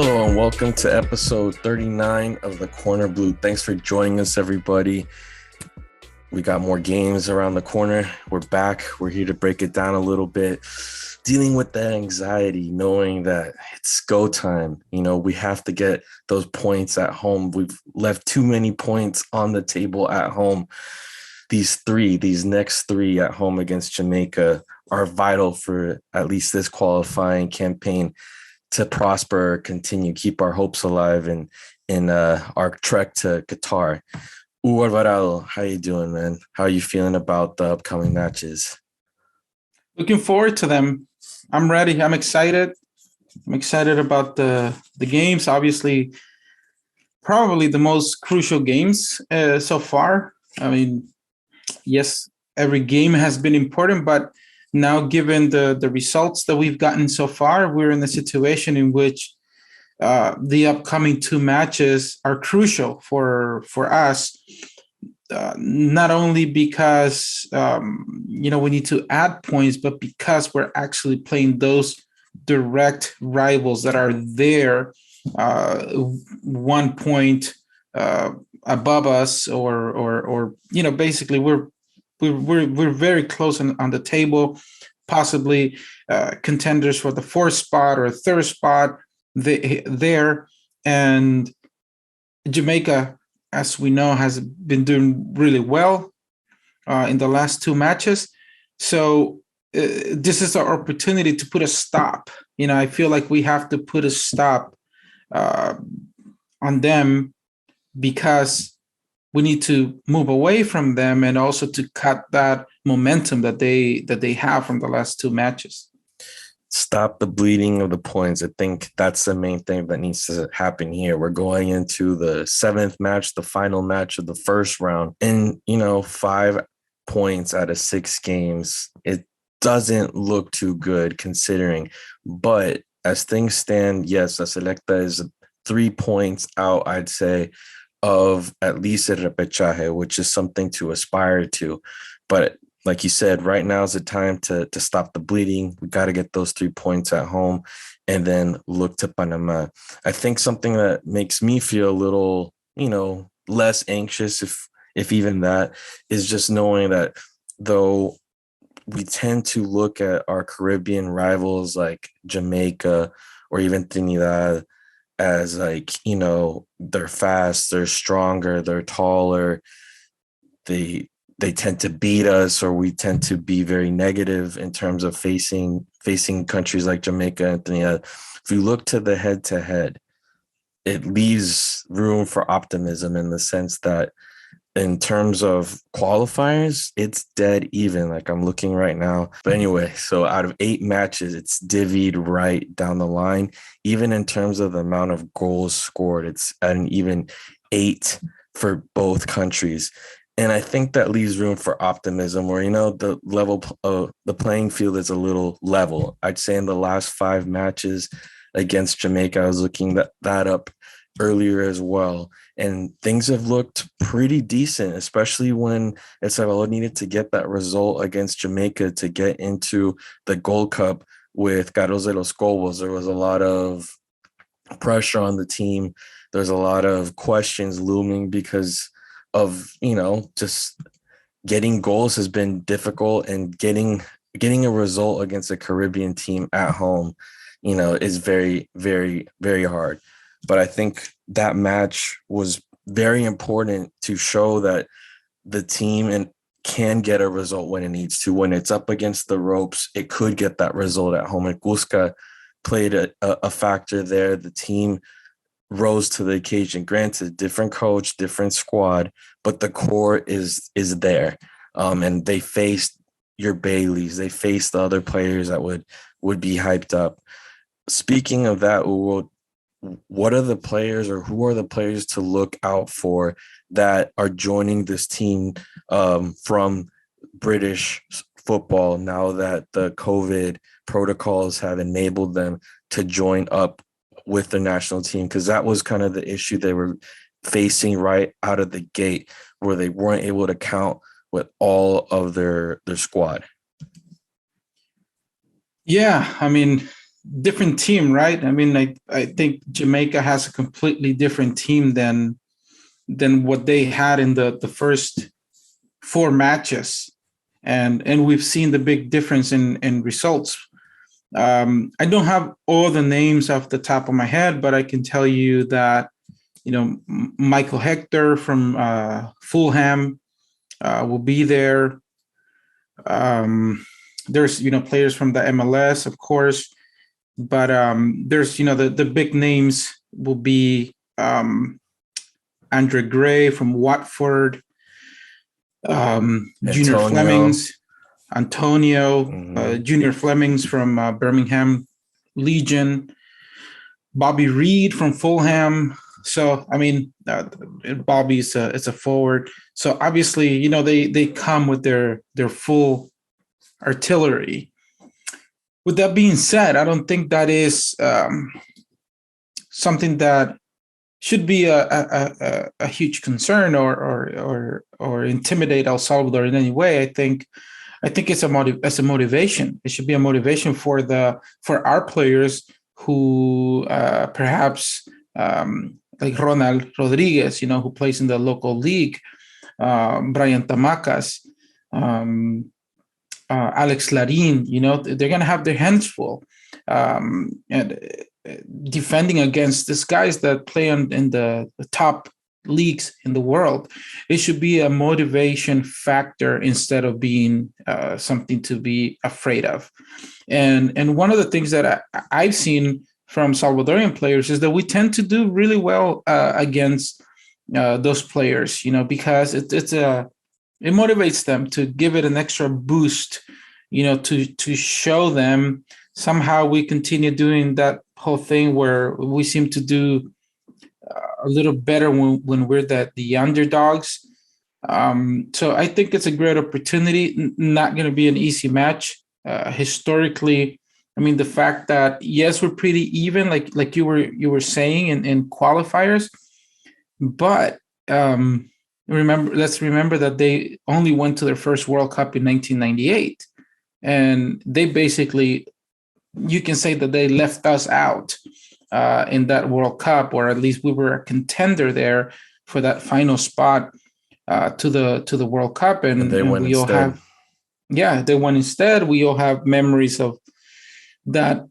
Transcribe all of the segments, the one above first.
Hello and welcome to episode 39 of the CornerBlue. Thanks for joining us, everybody. We got more games around the corner. We're back. We're here to break it down a little bit, dealing with the anxiety, knowing that it's go time. You know, we have to get those points at home. We've left too many points on the table at home. These next three at home against Jamaica are vital for at least this qualifying campaign to prosper, continue, keep our hopes alive in our trek to Qatar. Hugo Alvarado, how you doing, man? How are you feeling about the upcoming matches? Looking forward to them. I'm ready. I'm excited. I'm excited about the games. Obviously, probably the most crucial games so far. I mean, yes, every game has been important, but now given the results that we've gotten so far, we're in a situation in which the upcoming two matches are crucial for us. Not only because we need to add points, but because we're actually playing those direct rivals that are there 1 point above us, or basically we're very close on the table, possibly contenders for the fourth spot or third spot there. And Jamaica, as we know, has been doing really well in the last two matches. So this is our opportunity to put a stop. I feel like we have to put a stop on them, because we need to move away from them and also to cut that momentum that they have from the last two matches. Stop the bleeding of the points. I think that's the main thing that needs to happen here. We're going into the seventh match, the final match of the first round, and 5 points out of 6 games. It doesn't look too good considering, but as things stand, yes, the Selecta is 3 points out, I'd say, of at least a repechaje, which is something to aspire to. But like you said, right now is the time to stop the bleeding. We got to get those 3 points at home and then look to Panama. I think something that makes me feel a little, less anxious, if even that, is just knowing that though we tend to look at our Caribbean rivals like Jamaica or even Trinidad as they're fast, they're stronger, they're taller, they tend to beat us, or we tend to be very negative in terms of facing countries like Jamaica and Trinidad. If you look to the head-to-head, it leaves room for optimism in the sense that in terms of qualifiers, it's dead even. Like I'm looking right now. But anyway, so out of 8 matches, it's divvied right down the line. Even in terms of the amount of goals scored, it's an even 8 for both countries. And I think that leaves room for optimism where, the level of the playing field is a little level. I'd say in the last 5 matches against Jamaica, I was looking that up earlier as well. And things have looked pretty decent, especially when El Salvador needed to get that result against Jamaica to get into the Gold Cup with Carlos de los Cobos. There was a lot of pressure on the team. There's a lot of questions looming because of, just getting goals has been difficult, and getting a result against a Caribbean team at home, is very, very, very hard. But I think that match was very important to show that the team can get a result when it needs to. When it's up against the ropes, it could get that result at home. And Cusca played a factor there. The team rose to the occasion. Granted, different coach, different squad, but the core is there. And they faced your Baileys. They faced the other players that would be hyped up. Speaking of that, Hugo, what are the players, or who are the players to look out for that are joining this team from British football now that the COVID protocols have enabled them to join up with the national team? Because that was kind of the issue they were facing right out of the gate, where they weren't able to count with all of their squad. Yeah, I mean, different team, right? I mean, I think Jamaica has a completely different team than what they had in the first four matches, and we've seen the big difference in results. I don't have all the names off the top of my head, but I can tell you that Michael Hector from Fulham will be there. There's players from the MLS, of course, but there's the big names will be Andre Gray from Watford, Junior Flemings, Antonio, Junior Flemings from Birmingham Legion, Bobby Reed from Fulham. So I mean, Bobby's it's a forward. So obviously, they come with their full artillery. With that being said, I don't think that is something that should be a huge concern or intimidate El Salvador in any way. I think it's a motivation. It should be a motivation for our players who perhaps like Ronald Rodriguez, who plays in the local league, Brian Tamacas, Alex Larin, they're going to have their hands full. And defending against these guys that play in the top leagues in the world. It should be a motivation factor instead of being something to be afraid of. And one of the things that I've seen from Salvadorian players is that we tend to do really well against those players, because it motivates them to give it an extra boost, to show them. Somehow we continue doing that whole thing where we seem to do a little better when we're the underdogs. So I think it's a great opportunity. Not going to be an easy match. Historically, I mean, the fact that yes, we're pretty even, like you were saying in qualifiers, but let's remember that they only went to their first World Cup in 1998, and they basically, you can say that they left us out in that World Cup, or at least we were a contender there for that final spot to the World Cup, and they won we all instead. they won instead. We all have memories of that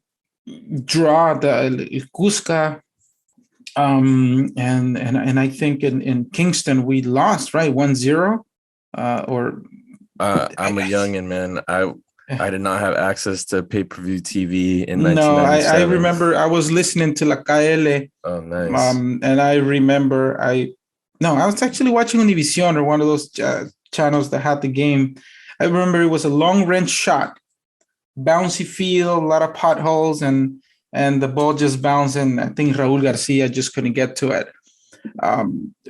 draw, the Cusca, and I think in Kingston we lost, right, 1-0, or I'm a youngin', man. I did not have access to pay-per-view TV in No, 1997. I remember I was listening to La KL. Oh, nice. And I remember I was actually watching Univision, or one of those channels that had the game. I remember it was a long range shot, bouncy field, a lot of potholes, and the ball just bounced, and I think Raul Garcia just couldn't get to it.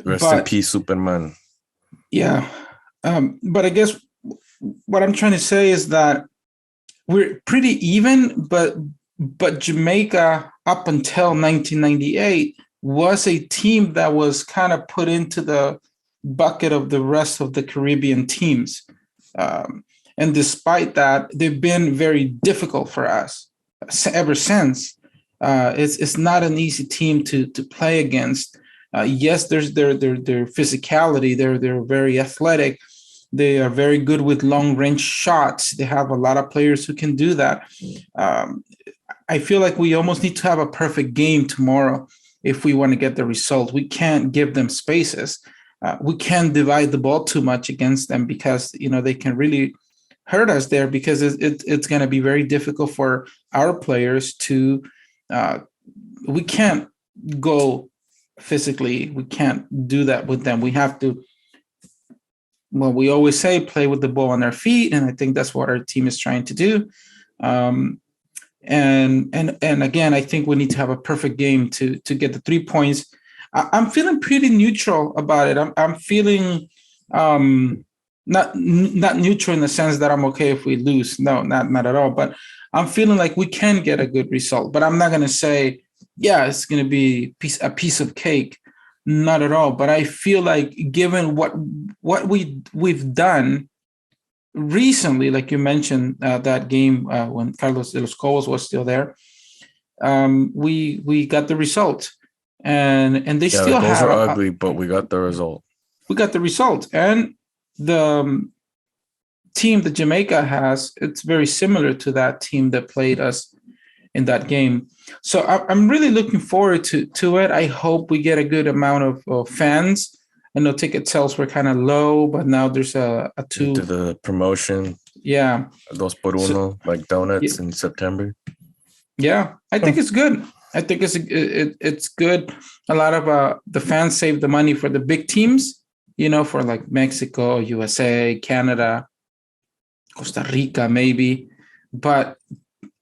Rest in peace, Superman. Yeah. But I guess what I'm trying to say is that we're pretty even, but Jamaica up until 1998 was a team that was kind of put into the bucket of the rest of the Caribbean teams. And despite that, they've been very difficult for us ever since. It's not an easy team to play against. Yes, there's their physicality. They're very athletic. They are very good with long range shots. They have a lot of players who can do that. I feel like we almost need to have a perfect game tomorrow if we want to get the result. We can't give them spaces. We can't divide the ball too much against them, because they can really hurt us there, because it's going to be very difficult for our players to. We can't go physically. We can't do that with them. We have to. Well, we always say play with the ball on our feet, and I think that's what our team is trying to do. And again, I think we need to have a perfect game to get the 3 points. I'm feeling pretty neutral about it. I'm feeling not neutral in the sense that I'm okay if we lose. No, not at all. But I'm feeling like we can get a good result. But I'm not going to say, yeah, it's going to be a piece of cake. Not at all. But I feel like, given what we've done recently, like you mentioned, that game when Carlos de los Cobos was still there, we got the result, and they Yeah, the still goals have were ugly, but we got the result. we got the result, and the team that Jamaica has, it's very similar to that team that played us in that game. So I'm really looking forward to it. I hope we get a good amount of fans. I know ticket sales were kind of low, but now there's a They two. did the promotion, Yeah. dos por So, uno, like yeah, donuts in September. yeah, I think it's good. I think it's good. A lot of the fans save the money for the big teams, for like Mexico, USA, Canada, Costa Rica, maybe. But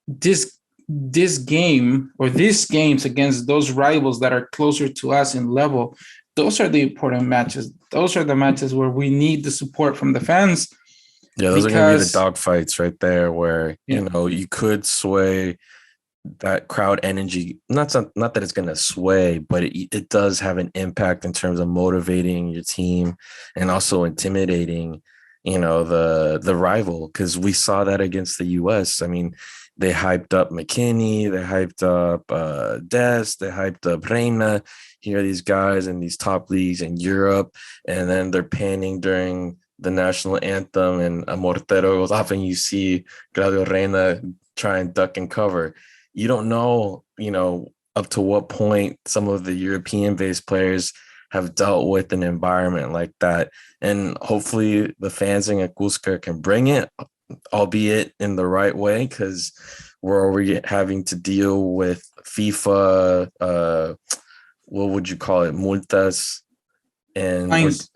this game or these games against those rivals that are closer to us in level, those are the important matches. Those are the matches where we need the support from the fans. Yeah, those are going to be the Because dog fights right there where, yeah, you could sway that crowd energy. Not that it's going to sway, but it does have an impact in terms of motivating your team and also intimidating, the rival, because we saw that against the US. I mean, they hyped up McKinney, they hyped up Des, they hyped up Reina. Here are these guys in these top leagues in Europe, and then they're panning during the national anthem, and a mortero goes off, and you see Claudio Reina try and duck and cover. You don't know, up to what point some of the European-based players have dealt with an environment like that. And hopefully the fans in Cusco can bring it, albeit in the right way, because we're already having to deal with FIFA, what would you call it, multas, and fines.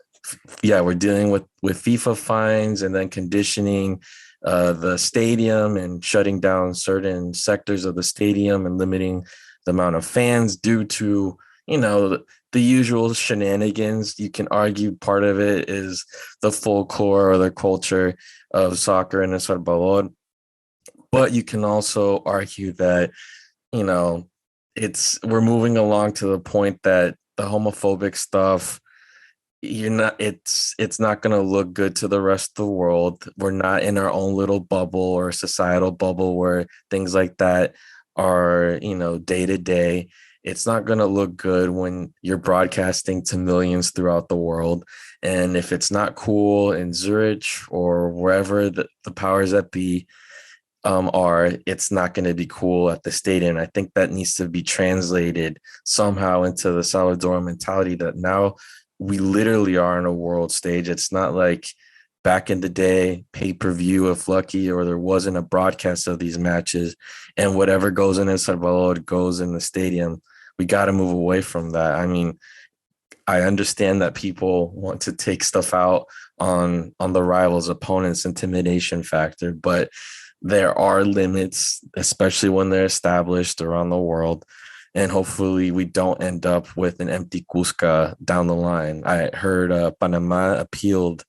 we're dealing with FIFA fines and then conditioning the stadium and shutting down certain sectors of the stadium and limiting the amount of fans due to, the usual shenanigans. You can argue part of it is the folklore or the culture of soccer in El Salvador, but you can also argue that, you know, we're moving along to the point that the homophobic stuff, it's not going to look good to the rest of the world. We're not in our own little bubble or societal bubble where things like that are, day to day. It's not going to look good when you're broadcasting to millions throughout the world. And if it's not cool in Zurich or wherever the powers that be are, it's not going to be cool at the stadium. I think that needs to be translated somehow into the Salvadoran mentality that now we literally are on a world stage. It's not like back in the day, pay-per-view if lucky, or there wasn't a broadcast of these matches and whatever goes in El Salvador goes in the stadium. We got to move away from that. I mean, I understand that people want to take stuff out on the rivals' opponents' intimidation factor, but there are limits, especially when they're established around the world. And hopefully we don't end up with an empty Cusca down the line. I heard Panama appealed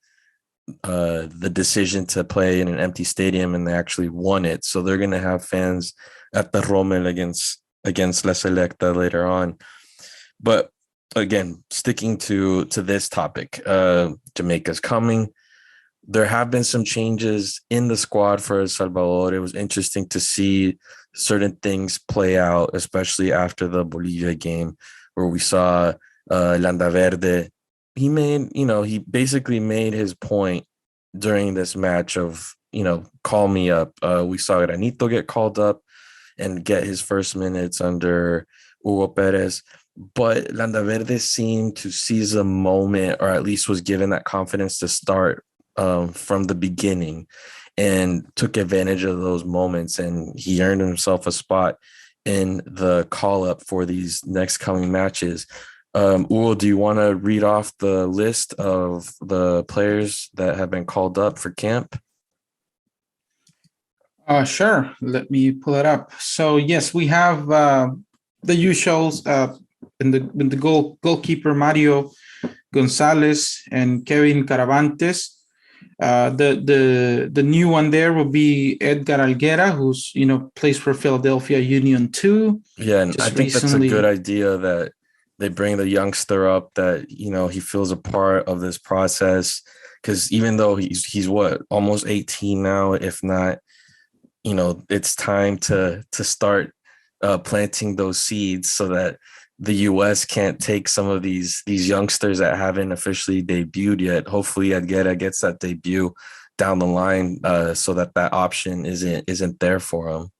the decision to play in an empty stadium, and they actually won it. So they're going to have fans at the Rommel against La Selecta later on. But again, sticking to this topic, Jamaica's coming. There have been some changes in the squad for El Salvador. It was interesting to see certain things play out, especially after the Bolivia game, where we saw Landaverde. He basically made his point during this match of, call me up. We saw Granito get called up and get his first minutes under Hugo Perez. But Landaverde seemed to seize a moment, or at least was given that confidence to start from the beginning, and took advantage of those moments, and he earned himself a spot in the call up for these next coming matches. Hugo, do you want to read off the list of the players that have been called up for camp? Sure. Let me pull it up. So yes, we have the usuals in the goalkeeper Mario Gonzalez and Kevin Caravantes. The new one there will be Edgar Alguera, who's plays for Philadelphia Union 2. Yeah, and I think that's a good idea that they bring the youngster up, that he feels a part of this process, because even though he's what, almost 18 now, if not, it's time to start planting those seeds so that the U.S. can't take some of these youngsters that haven't officially debuted yet. Hopefully, Adguera gets that debut down the line, so that option isn't there for him.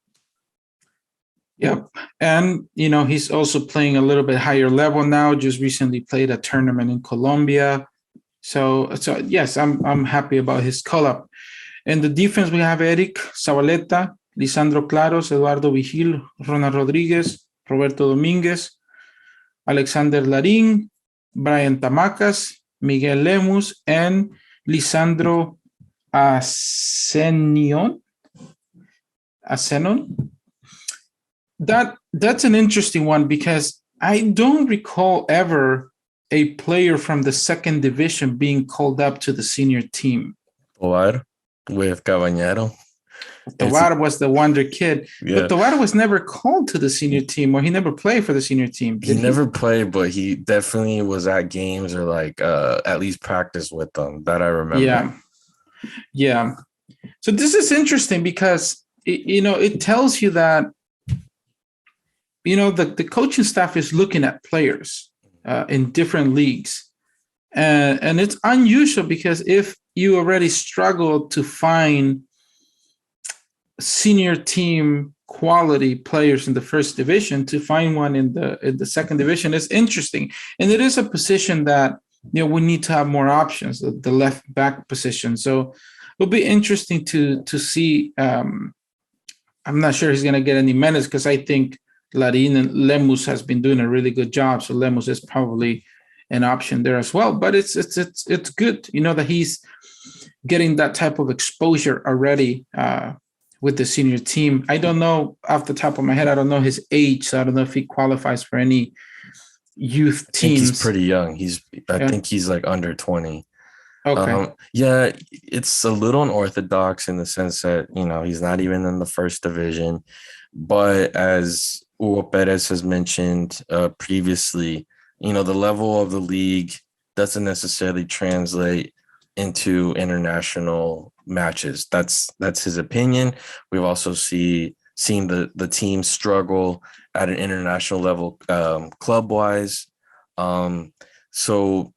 Yep, and he's also playing a little bit higher level now. Just recently played a tournament in Colombia, so yes, I'm happy about his call-up. In the defense, we have Eric Zabaleta, Lisandro Claros, Eduardo Vigil, Ronald Rodriguez, Roberto Domínguez, Alexander Larín, Brian Tamacas, Miguel Lemus, and Lisandro Asenon. That's an interesting one because I don't recall ever a player from the second division being called up to the senior team. Tovar with Cabañero. Tovar was the wonder kid, but Tovar was never called to the senior team, or he never played for the senior team. He never played, but he definitely was at games or at least practice with them. That I remember. Yeah. So this is interesting because it tells you that the coaching staff is looking at players in different leagues, and it's unusual because if you already struggle to find senior team quality players in the first division, to find one in the second division is interesting. And it is a position that we need to have more options, the left back position. So it'll be interesting to see. I'm not sure he's going to get any minutes because I think Larin and Lemus has been doing a really good job. So Lemus is probably an option there as well. But it's good, that he's getting that type of exposure already with the senior team. I don't know off the top of my head. I don't know his age, so I don't know if he qualifies for any youth teams. He's pretty young. I think he's like under 20. Okay. Yeah, it's a little unorthodox in the sense that, he's not even in the first division. But as Hugo Perez has mentioned previously, the level of the league doesn't necessarily translate into international matches. That's his opinion. We've also seen the team struggle at an international level club-wise. So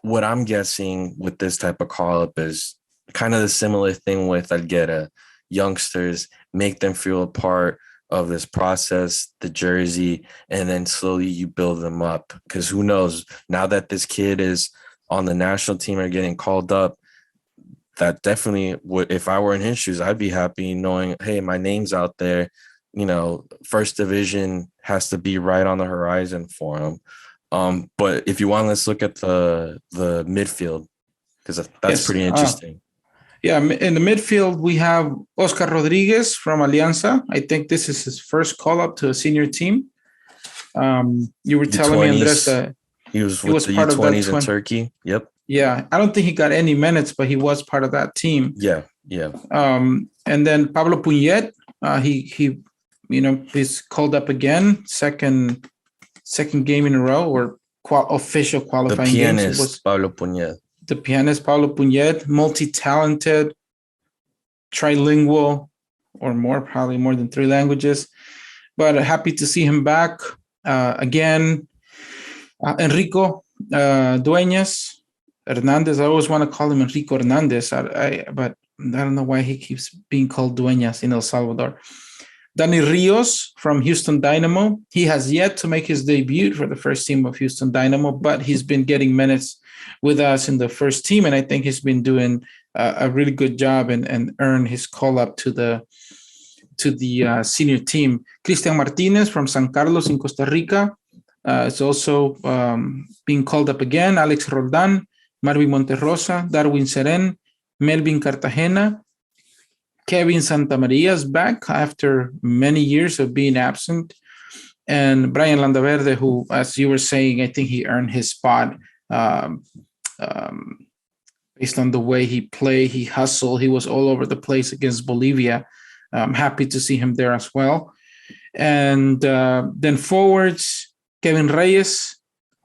what I'm guessing with this type of call-up is kind of the similar thing with Alguera. Youngsters, make them feel a part of this process, the jersey, and then slowly you build them up. Because who knows, now that this kid is on the national team or getting called up, that definitely would, if I were in his shoes, I'd be happy knowing, hey, my name's out there. First division has to be right on the horizon for him. But if you want, let's look at the midfield, because that's pretty interesting. In the midfield, we have Oscar Rodriguez from Alianza. I think this is his first call-up to a senior team. You were telling me, Andrés, that he was with the U20s in Turkey. Yep. Yeah, I don't think he got any minutes, but he was part of that team. Yeah. And then Pablo Puñet, he he's called up again, second game in a row, or official qualifying games. The pianist, Pablo Puñet. The pianist, Pablo Puñet, multi-talented, trilingual, or probably more than 3 languages. But happy to see him back again. Enrico Dueñas Hernandez. I always want to call him Enrico Hernandez, but I don't know why he keeps being called Dueñas in El Salvador. Danny Rios from Houston Dynamo. He has yet to make his debut for the first team of Houston Dynamo, but he's been getting minutes with us in the first team, and I think he's been doing a really good job and earned his call up to the senior team. Cristian Martinez from San Carlos in Costa Rica is also being called up again. Alex Roldan, Marvin Monterrosa, Darwin Seren, Melvin Cartagena. Kevin Santamaria is back after many years of being absent. And Brian Landaverde, who, as you were saying, I think he earned his spot based on the way he played. He hustled. He was all over the place against Bolivia. I'm happy to see him there as well. And then forwards, Kevin Reyes,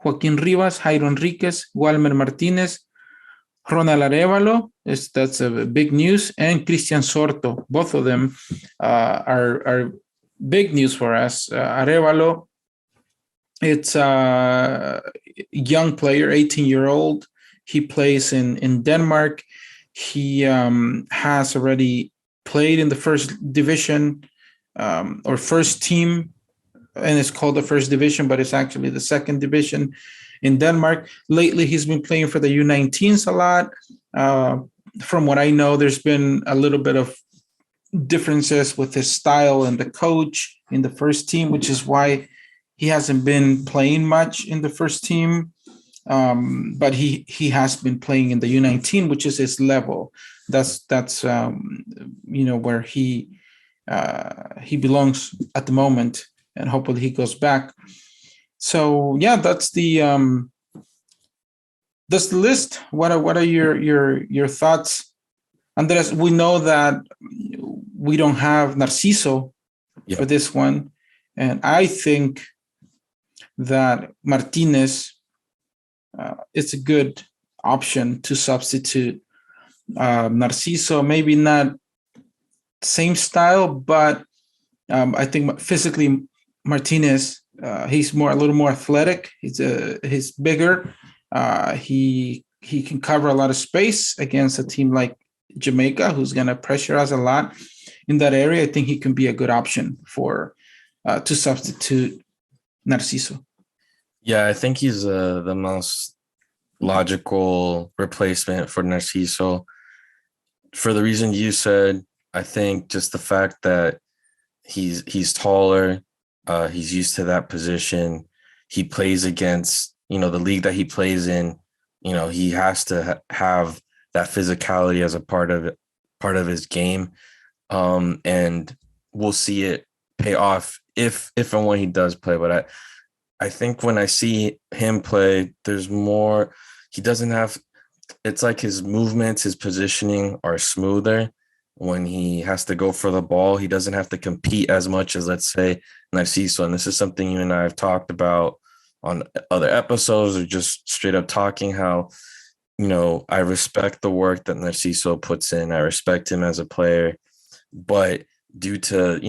Joaquin Rivas, Jairo Enriquez, Walmer Martinez, Ronald Arevalo, that's a big news, and Christian Sorto. Both of them are big news for us. Arevalo, it's a young player, 18-year-old. He plays in Denmark. He has already played in the first division or first team, and it's called the first division, but it's actually the second division in Denmark. Lately, he's been playing for the U19s a lot. From what I know, there's been a little bit of differences with his style and the coach in the first team, which is why he hasn't been playing much in the first team. But he has been playing in the U19, which is his level. That's where he belongs at the moment, and hopefully he goes back. So yeah, that's the list. What are your thoughts, Andres? We know that we don't have Narciso for this one, and I think that Martinez it's a good option to substitute Narciso. Maybe not same style, but I think physically Martinez, he's a little more athletic. He's bigger. He can cover a lot of space against a team like Jamaica, who's going to pressure us a lot in that area. I think he can be a good option for to substitute Narciso. Yeah, I think he's the most logical replacement for Narciso. For the reason you said, I think just the fact that he's taller, he's used to that position. He plays against, the league that he plays in. He has to have that physicality as a part of his game, and we'll see it pay off if and when he does play. But I think when I see him play, there's more. He doesn't have. It's like his movements, his positioning are smoother. When he has to go for the ball, he doesn't have to compete as much as, let's say, Narciso. And this is something you and I have talked about on other episodes, or just straight up talking how, I respect the work that Narciso puts in. I respect him as a player, but due to,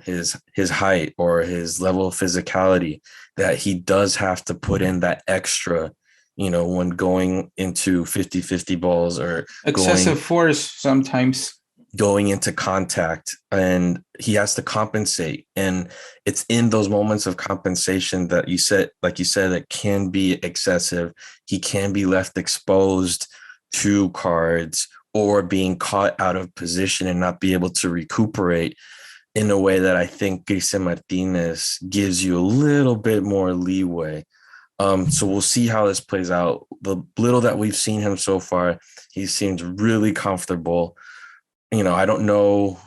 his height or his level of physicality, that he does have to put in that extra, when going into 50-50 balls or excessive force sometimes. Going into contact, and he has to compensate. And it's in those moments of compensation that you said, that can be excessive. He can be left exposed to cards or being caught out of position and not be able to recuperate in a way that I think Cristian Martinez gives you a little bit more leeway. So we'll see how this plays out. The little that we've seen him so far, he seems really comfortable. I don't know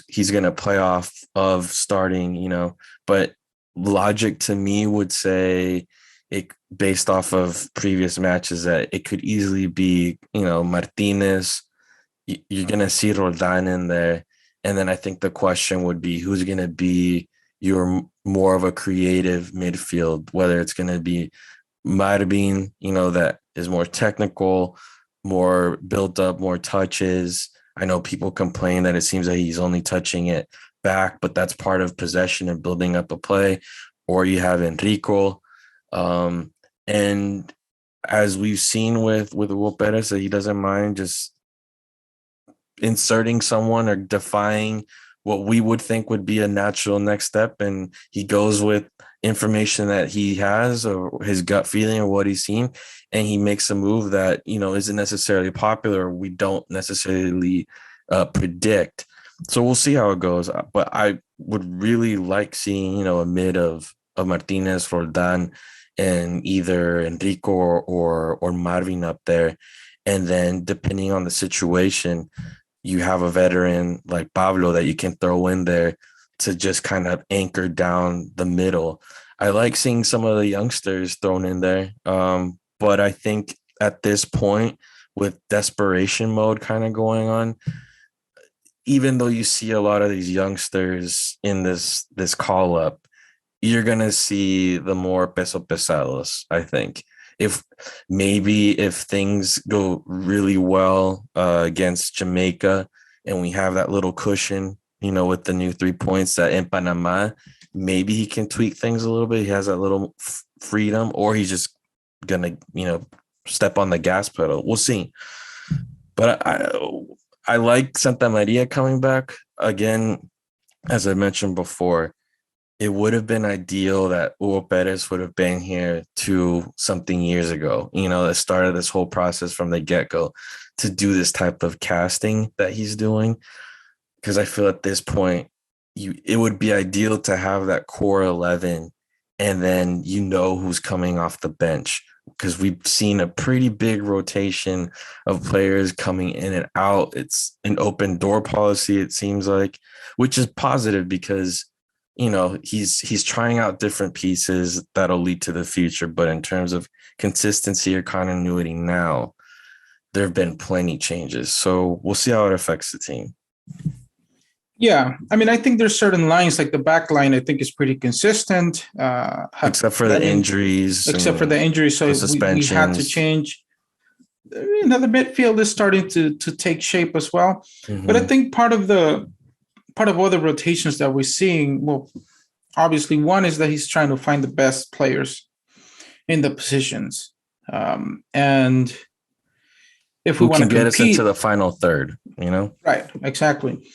he's going to play off of starting, but logic to me would say it, based off of previous matches, that it could easily be, Martinez. You're going to see Roldan in there. And then I think the question would be who's going to be your more of a creative midfield, whether it's going to be Marvin, that is more technical, more built up, more touches. I know people complain that it seems that he's only touching it back, but that's part of possession and building up a play. Or you have Enrico. And as we've seen with Hugo Perez, that he doesn't mind just inserting someone or defying what we would think would be a natural next step. And he goes with information that he has or his gut feeling or what he's seen. And he makes a move that, isn't necessarily popular. We don't necessarily predict. So we'll see how it goes. But I would really like seeing, a mid of Martinez, Roldan, and either Enrico or Marvin up there. And then depending on the situation, you have a veteran like Pablo that you can throw in there to just kind of anchor down the middle. I like seeing some of the youngsters thrown in there. But I think at this point, with desperation mode kind of going on, even though you see a lot of these youngsters in this call up, you're going to see the more peso pesados, I think. If things go really well against Jamaica and we have that little cushion, with the new 3 points that in Panama, maybe he can tweak things a little bit. He has that little freedom, or he's just gonna, step on the gas pedal. We'll see. But I like Santa Maria coming back again. As I mentioned before, it would have been ideal that Hugo Perez would have been here something years ago, that started this whole process from the get-go to do this type of casting that he's doing. Because I feel at this point, it would be ideal to have that core 11 and then who's coming off the bench, because we've seen a pretty big rotation of players coming in and out. It's an open door policy, it seems like, which is positive because he's trying out different pieces that'll lead to the future. But in terms of consistency or continuity now, there have been plenty changes. So we'll see how it affects the team. Yeah, I mean, I think there's certain lines, like the back line, I think is pretty consistent. Except for the injuries. So we had to change. The midfield is starting to take shape as well. Mm-hmm. But I think part of all the rotations that we're seeing, well, obviously one is that he's trying to find the best players in the positions. And if we want to get us into the final third, Right, exactly.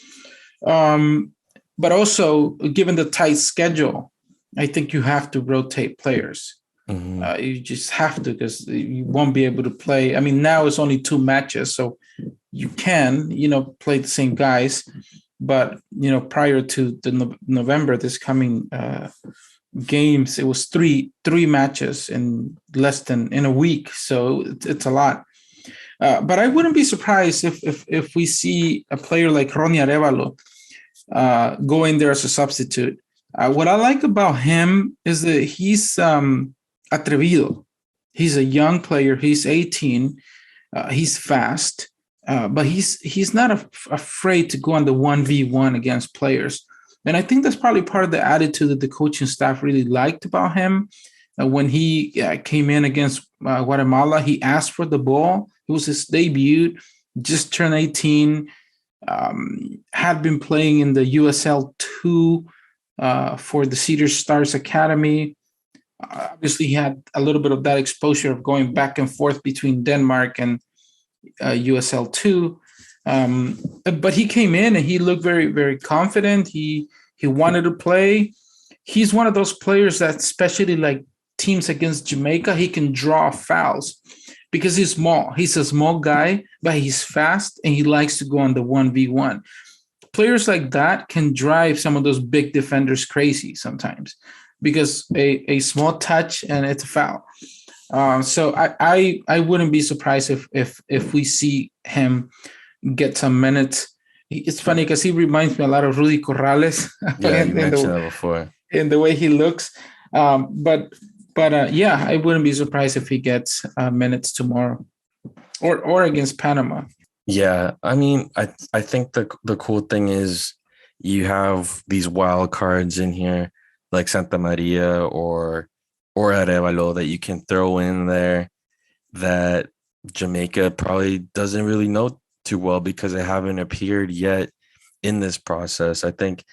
But also, given the tight schedule, I think you have to rotate players. Mm-hmm. You just have to, because you won't be able to play. I mean, now it's only 2 matches, so you can, play the same guys. But, prior to the November, this coming games, it was three matches in a week. So it's a lot. But I wouldn't be surprised if we see a player like Ronnie Arevalo go in there as a substitute. What I like about him is that he's atrevido. He's a young player. He's 18. He's fast, but he's not afraid to go on the 1v1 against players. And I think that's probably part of the attitude that the coaching staff really liked about him. When he came in against Guatemala, he asked for the ball. It was his debut, just turned 18, had been playing in the USL 2 for the Cedar Stars Academy. Obviously, he had a little bit of that exposure of going back and forth between Denmark and USL 2. But he came in and he looked very, very confident. He wanted to play. He's one of those players that, especially like teams against Jamaica, he can draw fouls because he's small. He's a small guy, but he's fast and he likes to go on the 1v1. Players like that can drive some of those big defenders crazy sometimes because a small touch and it's a foul. So I wouldn't be surprised if we see him get some minutes. It's funny because he reminds me a lot of Rudy Corrales. Yeah, you mentioned that before. In the way he looks. But I wouldn't be surprised if he gets minutes tomorrow or against Panama. Yeah, I mean, I think the cool thing is you have these wild cards in here like Santa Maria or Arevalo that you can throw in there that Jamaica probably doesn't really know too well because they haven't appeared yet in this process. I think,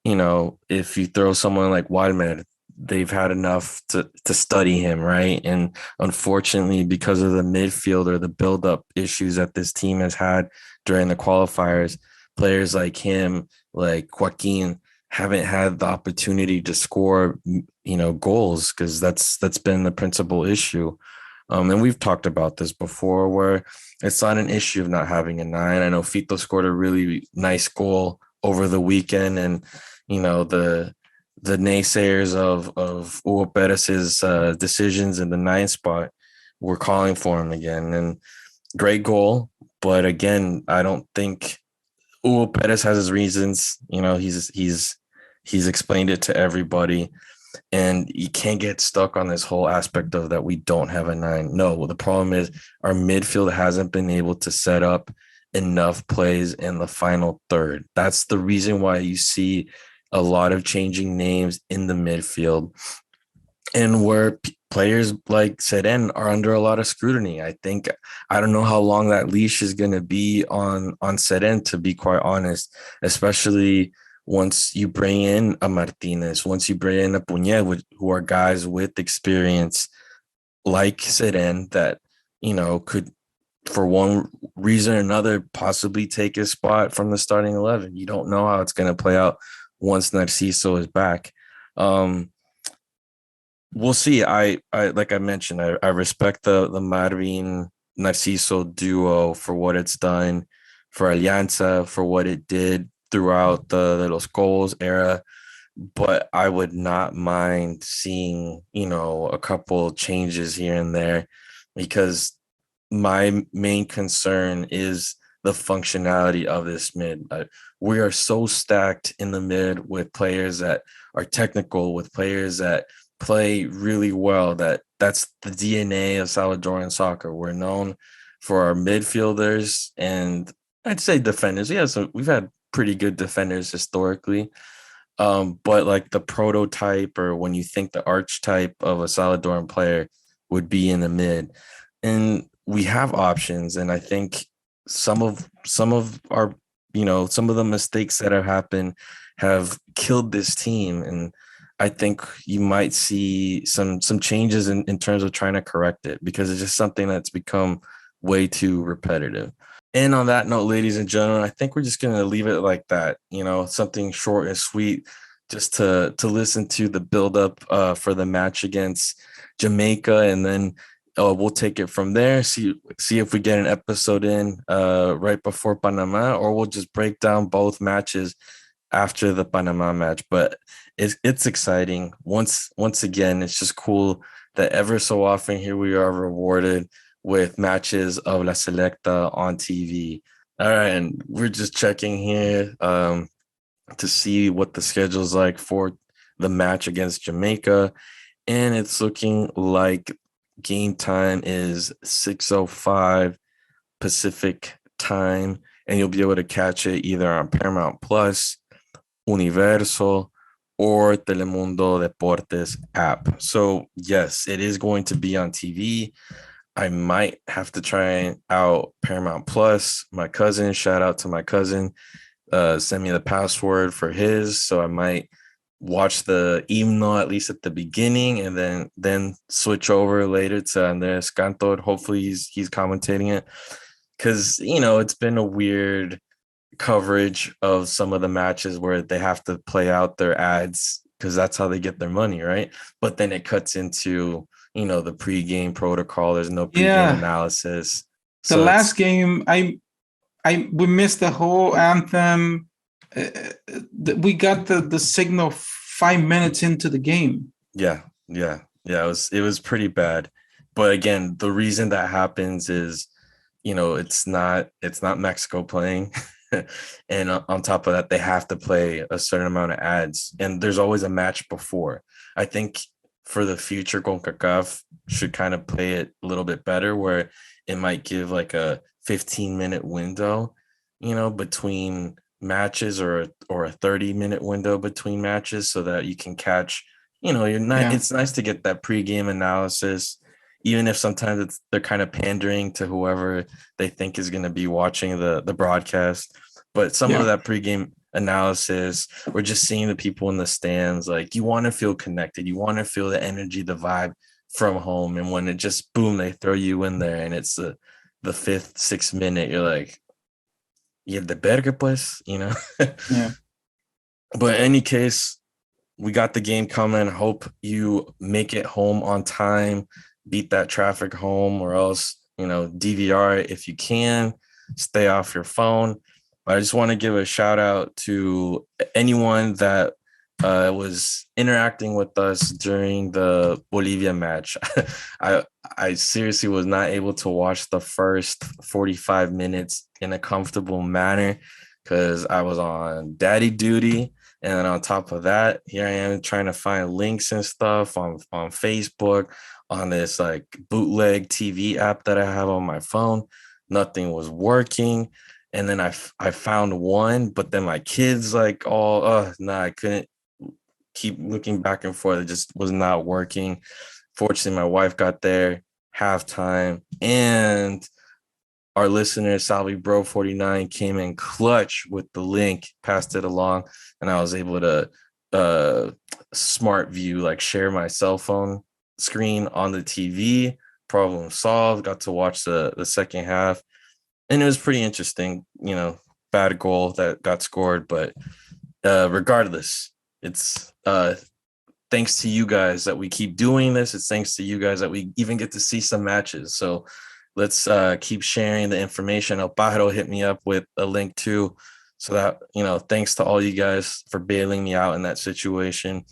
if you throw someone like Wildman, they've had enough to study him, right? And unfortunately, because of the midfield or the build-up issues that this team has had during the qualifiers, players like him, like Joaquin, haven't had the opportunity to score, goals because that's been the principal issue. And we've talked about this before where it's not an issue of not having a 9. I know Fito scored a really nice goal over the weekend, and the naysayers of Hugo Perez's decisions in the 9 spot were calling for him again. And great goal, but again, I don't think Hugo Perez has his reasons. He's explained it to everybody, and you can't get stuck on this whole aspect of that we don't have a 9. No, the problem is our midfield hasn't been able to set up enough plays in the final third. That's the reason why you see a lot of changing names in the midfield, and where players like Seren are under a lot of scrutiny. I don't know how long that leash is going to be on Seren, to be quite honest, especially once you bring in a Martinez, once you bring in a Puñet, who are guys with experience like Seren that, could for one reason or another possibly take his spot from the starting 11. You don't know how it's going to play out once Narciso is back. We'll see. I like I mentioned, I respect the Marvin Narciso duo for what it's done for Alianza, for what it did throughout the Los Goals era. But I would not mind seeing, a couple changes here and there, because my main concern is the functionality of this mid. We are so stacked in the mid with players that are technical, with players that play really well. That's the DNA of Salvadoran soccer. We're known for our midfielders and I'd say defenders. Yeah, so we've had pretty good defenders historically. But like the prototype, or when you think the archetype of a Salvadoran player, would be in the mid. And we have options. And I think some of our, some of the mistakes that have happened have killed this team. And I think you might see some changes in terms of trying to correct it, because it's just something that's become way too repetitive. And on that note, ladies and gentlemen, I think we're just going to leave it like that. Something short and sweet, just to listen to the buildup for the match against Jamaica, and then we'll take it from there. See if we get an episode in right before Panama, or we'll just break down both matches after the Panama match. But it's exciting. Once again, it's just cool that ever so often here we are rewarded with matches of La Selecta on TV. All right, and we're just checking here to see what the schedule is like for the match against Jamaica, and it's looking like game time is 6:05 Pacific time, and you'll be able to catch it either on Paramount Plus, Universo, or Telemundo Deportes app. So yes, it is going to be on TV. I might have to try out Paramount Plus. My cousin, shout out to my cousin, sent me the password for his, so I might watch the himno at least at the beginning, and then switch over later to Andrés Cantor. Hopefully he's commentating it, because it's been a weird coverage of some of the matches where they have to play out their ads, because that's how they get their money, right? But then it cuts into the pregame protocol. There's no pregame Yeah, analysis. the So last game, we missed the whole anthem. We got the signal 5 minutes into the game. yeah. It was pretty bad. But again, the reason that happens is, it's not Mexico playing. And on top of that, they have to play a certain amount of ads, and there's always a match before. I think for the future, CONCACAF should kind of play it a little bit better, where it might give like a 15-minute window, between matches, or a 30-minute window between matches, so that you can catch, you're not. Yeah. It's nice to get that pregame analysis, even if sometimes they're kind of pandering to whoever they think is going to be watching the broadcast. But some of Yeah. that pregame analysis, we're just seeing the people in the stands. Like, you want to feel connected, you want to feel the energy, the vibe from home. And when it just boom, they throw you in there, and it's the fifth, 6th minute, you're like, yeah, the verga pues, Yeah. But in any case, we got the game coming. Hope you make it home on time, beat that traffic home, or else, DVR it if you can, stay off your phone. But I just want to give a shout out to anyone that was interacting with us during the Bolivia match. I seriously was not able to watch the first 45 minutes in a comfortable manner, because I was on daddy duty. And then on top of that, here I am trying to find links and stuff on Facebook, on this like bootleg TV app that I have on my phone. Nothing was working. And then I found one, but then my kids like I couldn't keep looking back and forth. It just was not working. Fortunately, my wife got there halftime, and our listener, Salvi Bro 49, came in clutch with the link, passed it along, and I was able to smart view, like share my cell phone screen on the TV. Problem solved. Got to watch the second half, and it was pretty interesting. Bad goal that got scored, but regardless, it's thanks to you guys that we keep doing this. It's thanks to you guys that we even get to see some matches. So let's keep sharing the information. El Pájaro hit me up with a link too. So that, thanks to all you guys for bailing me out in that situation.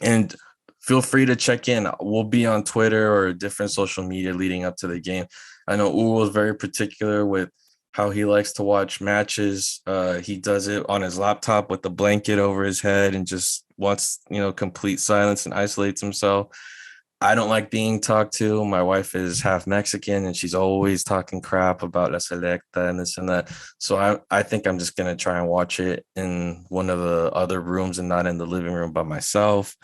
And feel free to check in. We'll be on Twitter or different social media leading up to the game. I know Hugo is very particular with how he likes to watch matches. He does it on his laptop with the blanket over his head and just wants, complete silence and isolates himself. I don't like being talked to. My wife is half Mexican and she's always talking crap about La Selecta and this and that. So I think I'm just going to try and watch it in one of the other rooms and not in the living room by myself.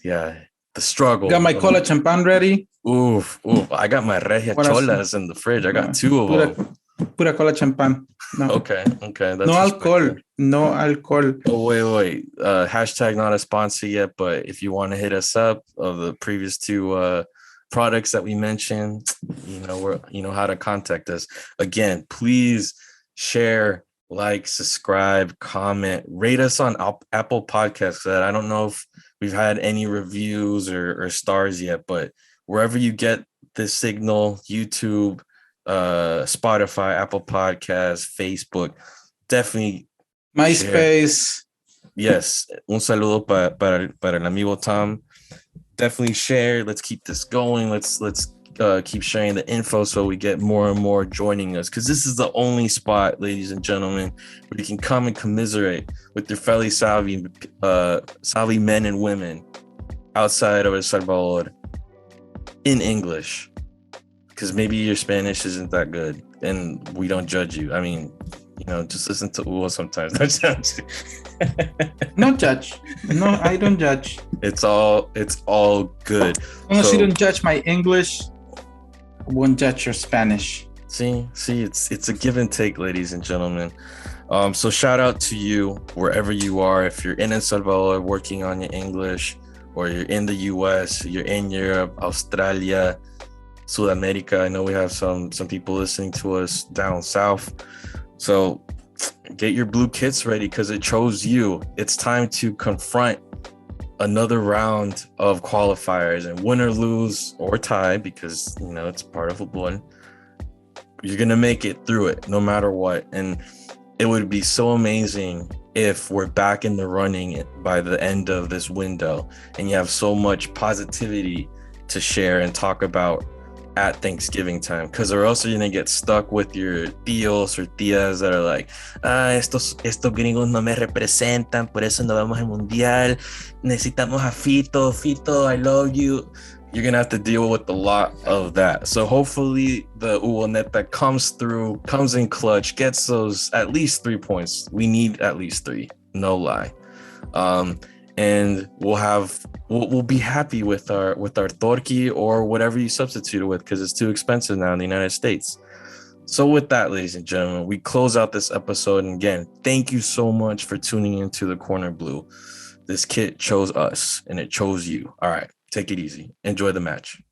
Yeah, the struggle. Got my cola champan ready. Oof. I got my Regia Cholas in the fridge. I got two of them. Pura cola champan. No. Okay. That's no alcohol. No alcohol. Oh, wait. Hashtag not a sponsor yet, but if you want to hit us up of the previous two products that we mentioned, you know how to contact us. Again, please share, like, subscribe, comment, rate us on Apple Podcasts. I don't know if we've had any reviews or stars yet, but wherever you get this signal, YouTube, Spotify, Apple Podcasts, Facebook, definitely MySpace. Share. Yes, un saludo para el amigo Tom. Definitely share. Let's keep this going. Let's keep sharing the info so we get more and more joining us, because this is the only spot, ladies and gentlemen, where you can come and commiserate with your fellow Salvi men and women outside of El Salvador in English. Because maybe your Spanish isn't that good and we don't judge you. I mean, just listen to Hugo sometimes. No judge. No, I don't judge. It's all good. Unless you don't judge my English, I won't judge your Spanish. See, it's a give and take, ladies and gentlemen. So shout out to you wherever you are. If you're in El Salvador working on your English, or you're in the US, you're in Europe, Australia, South America. I know we have some people listening to us down south. So get your blue kits ready, because it chose you. It's time to confront another round of qualifiers, and win or lose or tie, because it's part of football. You're gonna make it through it no matter what. And it would be so amazing if we're back in the running by the end of this window, and you have so much positivity to share and talk about at Thanksgiving time, because or else you're gonna get stuck with your tíos or tías that are like, estos gringos no me representan, por eso no vamos al mundial, necesitamos a Fito, I love you. You're gonna have to deal with a lot of that. So hopefully the Uonet that comes in clutch, gets those at least 3 points. We need at least 3, no lie. And we'll be happy with our Torqui or whatever you substitute it with, because it's too expensive now in the United States. So with that, ladies and gentlemen, we close out this episode. And again, thank you so much for tuning into the Corner Blue. This kit chose us and it chose you. All right, take it easy. Enjoy the match.